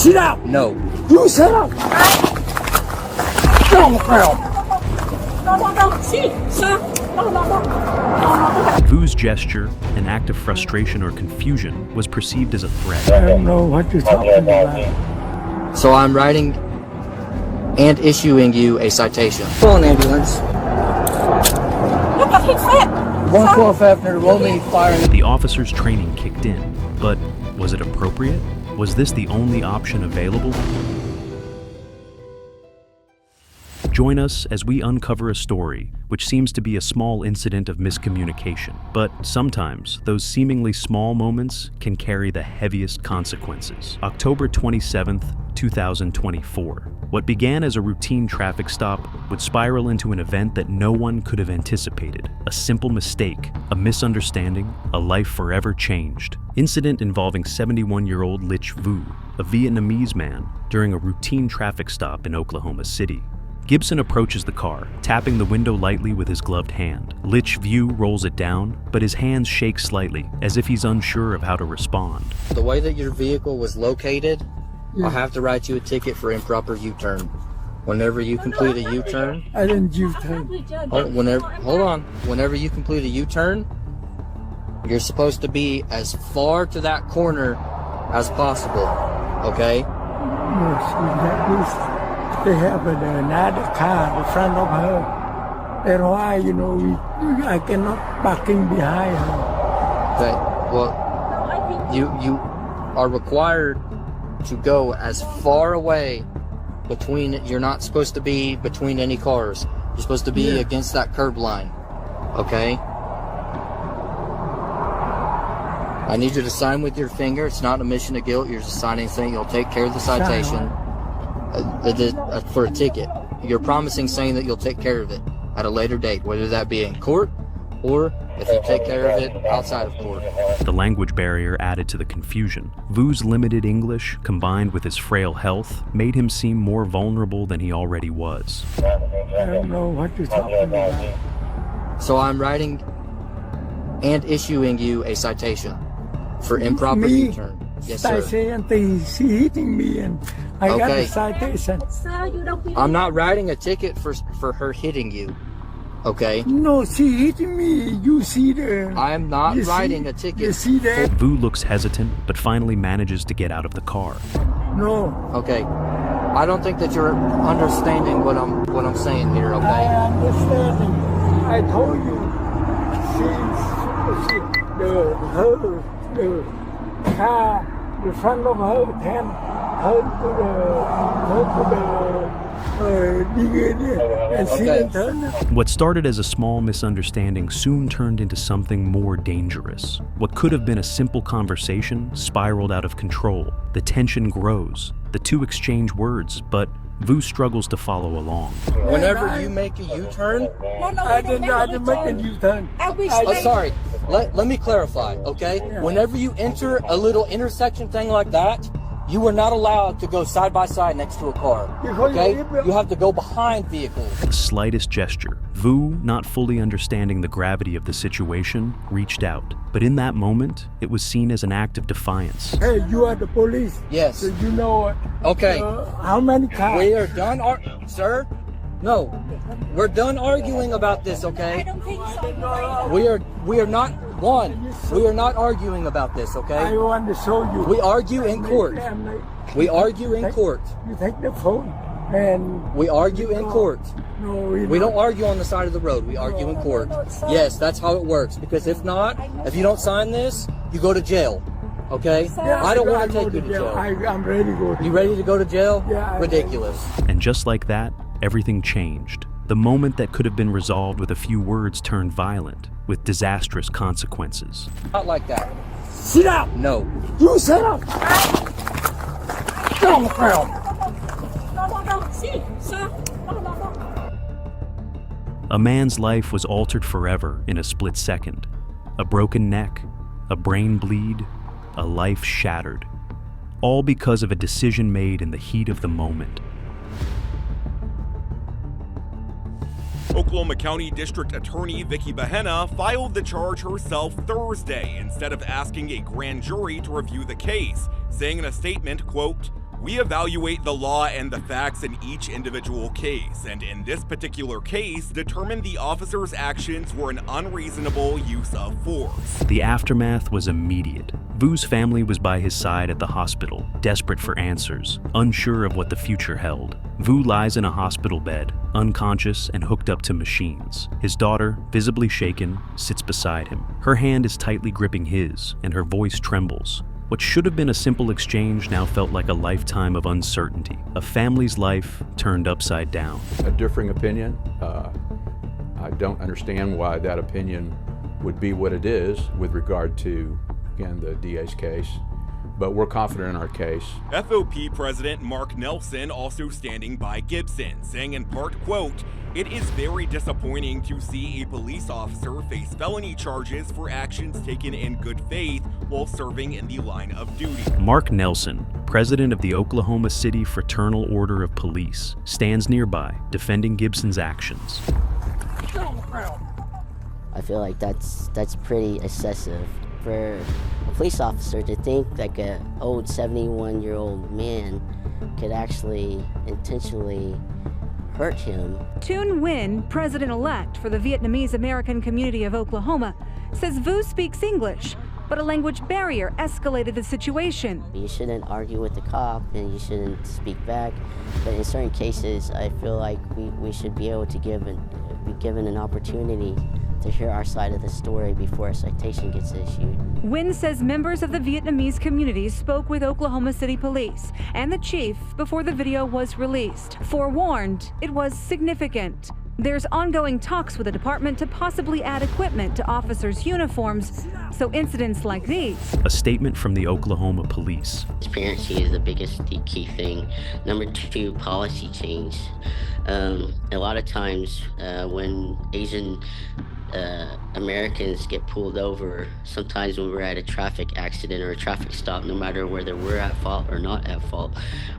Sit down. No. You sit down. Get on the ground. No. See, sir. No. Vu's gesture, an act of frustration or confusion, was perceived as a threat. I don't know what you're talking about. So I'm writing and issuing you a citation. Call an ambulance. Look at his head. 112 Hefner, roll me firing. The officer's training kicked in, but was it appropriate? Was this the only option available? Join us as we uncover a story which seems to be a small incident of miscommunication, but sometimes those seemingly small moments can carry the heaviest consequences. October 27th, 2024. What began as a routine traffic stop would spiral into an event that no one could have anticipated. A simple mistake, a misunderstanding, a life forever changed. Incident involving 71-year-old Lich Vu, a Vietnamese man, during a routine traffic stop in Oklahoma City. Gibson approaches the car, tapping the window lightly with his gloved hand. Lich Vu rolls it down, but his hands shake slightly, as if he's unsure of how to respond. The way that your vehicle was located, I'll have to write you a ticket for improper U-turn. Whenever you complete a U-turn... I didn't U-turn. Hold on. Whenever you complete a U-turn, you're supposed to be as far to that corner as possible, okay? Yes, they have another car in front of her. That's why, I cannot parking behind her. Okay, well, you are required to go as far away between, you're not supposed to be between any cars. You're supposed to be against that curb line, okay? I need you to sign with your finger. It's not an admission of guilt. You're just signing saying you'll take care of the citation for a ticket. You're promising saying that you'll take care of it at a later date, whether that be in court or if you take care of it outside of court. The language barrier added to the confusion. Vu's limited English, combined with his frail health, made him seem more vulnerable than he already was. I don't know what you're talking about. So I'm writing and issuing you a citation for improper U-turn. Yes, sir. Citation, she hitting me and I got the citation. Sir, you don't believe I'm not writing a ticket for her hitting you, okay? No, she hitting me. You see the... I am not writing a ticket. You see that? Vu looks hesitant, but finally manages to get out of the car. No. Okay. I don't think that you're understanding what I'm saying here, okay? I understand. I told you. The car in front of her can her to the and she didn't turn. What started as a small misunderstanding soon turned into something more dangerous. What could have been a simple conversation spiraled out of control. The tension grows. The two exchange words, but Vu struggles to follow along. Whenever you make a U-turn... I didn't make a U-turn. Oh, sorry. Let me clarify, okay? Yeah. Whenever you enter a little intersection thing like that, you are not allowed to go side by side next to a car, okay? You have to go behind vehicles. The slightest gesture. Vu, not fully understanding the gravity of the situation, reached out. But in that moment, it was seen as an act of defiance. Hey, you are the police. Yes. So you know okay. How many cars? We are done, sir? No. We're done arguing about this, okay? I don't think so. We are not we are not arguing about this, okay? I want to show you. We argue in court. We argue in court. You take the phone and we argue in court. No, we don't argue on the side of the road. We argue in court. Yes, that's how it works. Because if not, if you don't sign this, you go to jail. Okay? Yeah, I don't want to take you to jail. I'm ready to go to jail. You ready to go to jail? Yeah. Ridiculous. And just like that, everything changed. The moment that could have been resolved with a few words turned violent, with disastrous consequences. Not like that. Sit down. No. You sit down. Get on the ground. No. See, sir. No. A man's life was altered forever in a split second. A broken neck, a brain bleed, a life shattered. All because of a decision made in the heat of the moment. Oklahoma County District Attorney Vicky Bahena filed the charge herself Thursday instead of asking a grand jury to review the case, saying in a statement, quote, We evaluate the law and the facts in each individual case, and in this particular case, determined the officer's actions were an unreasonable use of force. The aftermath was immediate. Vu's family was by his side at the hospital, desperate for answers, unsure of what the future held. Vu lies in a hospital bed, unconscious and hooked up to machines. His daughter, visibly shaken, sits beside him. Her hand is tightly gripping his, and her voice trembles. What should have been a simple exchange now felt like a lifetime of uncertainty, a family's life turned upside down. A differing opinion. I don't understand why that opinion would be what it is with regard to, again, the DA's case, but we're confident in our case. FOP President Mark Nelson also standing by Gibson, saying in part, quote, "It is very disappointing to see a police officer face felony charges for actions taken in good faith while serving in the line of duty." Mark Nelson, president of the Oklahoma City Fraternal Order of Police, stands nearby, defending Gibson's actions. I feel like that's pretty excessive for a police officer to think like an old 71-year-old man could actually intentionally hurt him. Toon Nguyen, president-elect for the Vietnamese American community of Oklahoma, says Vu speaks English, but a language barrier escalated the situation. You shouldn't argue with the cop and you shouldn't speak back, but in certain cases, I feel like we should be able to be given an opportunity to hear our side of the story before a citation gets issued. Nguyen says members of the Vietnamese community spoke with Oklahoma City Police and the chief before the video was released. Forewarned, it was significant. There's ongoing talks with the department to possibly add equipment to officers' uniforms, so incidents like these. A statement from the Oklahoma police. Transparency is the biggest key thing. Number two, policy change. A lot of times when Asian Americans get pulled over, sometimes when we're at a traffic accident or a traffic stop, no matter whether we're at fault or not at fault,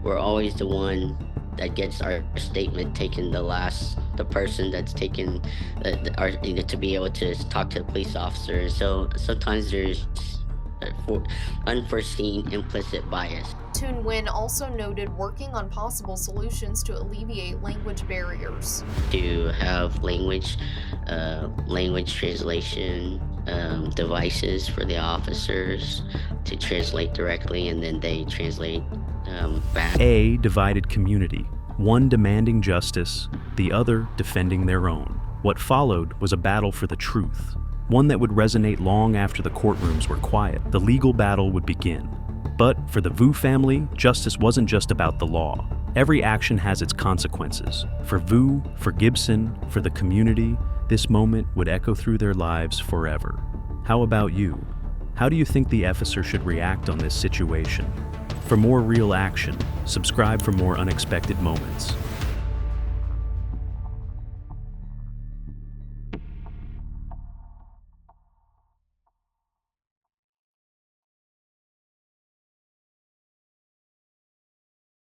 we're always the one that gets our statement taken the person that's taken to be able to talk to the police officer. So sometimes there's unforeseen implicit bias. Toon Nguyen also noted working on possible solutions to alleviate language barriers. To have language translation devices for the officers to translate directly, and then they translate back. A divided community, one demanding justice, the other defending their own. What followed was a battle for the truth, one that would resonate long after the courtrooms were quiet. The legal battle would begin. But for the Vu family, justice wasn't just about the law. Every action has its consequences. For Vu, for Gibson, for the community, this moment would echo through their lives forever. How about you? How do you think the officer should react on this situation? For more real action, subscribe for more unexpected moments.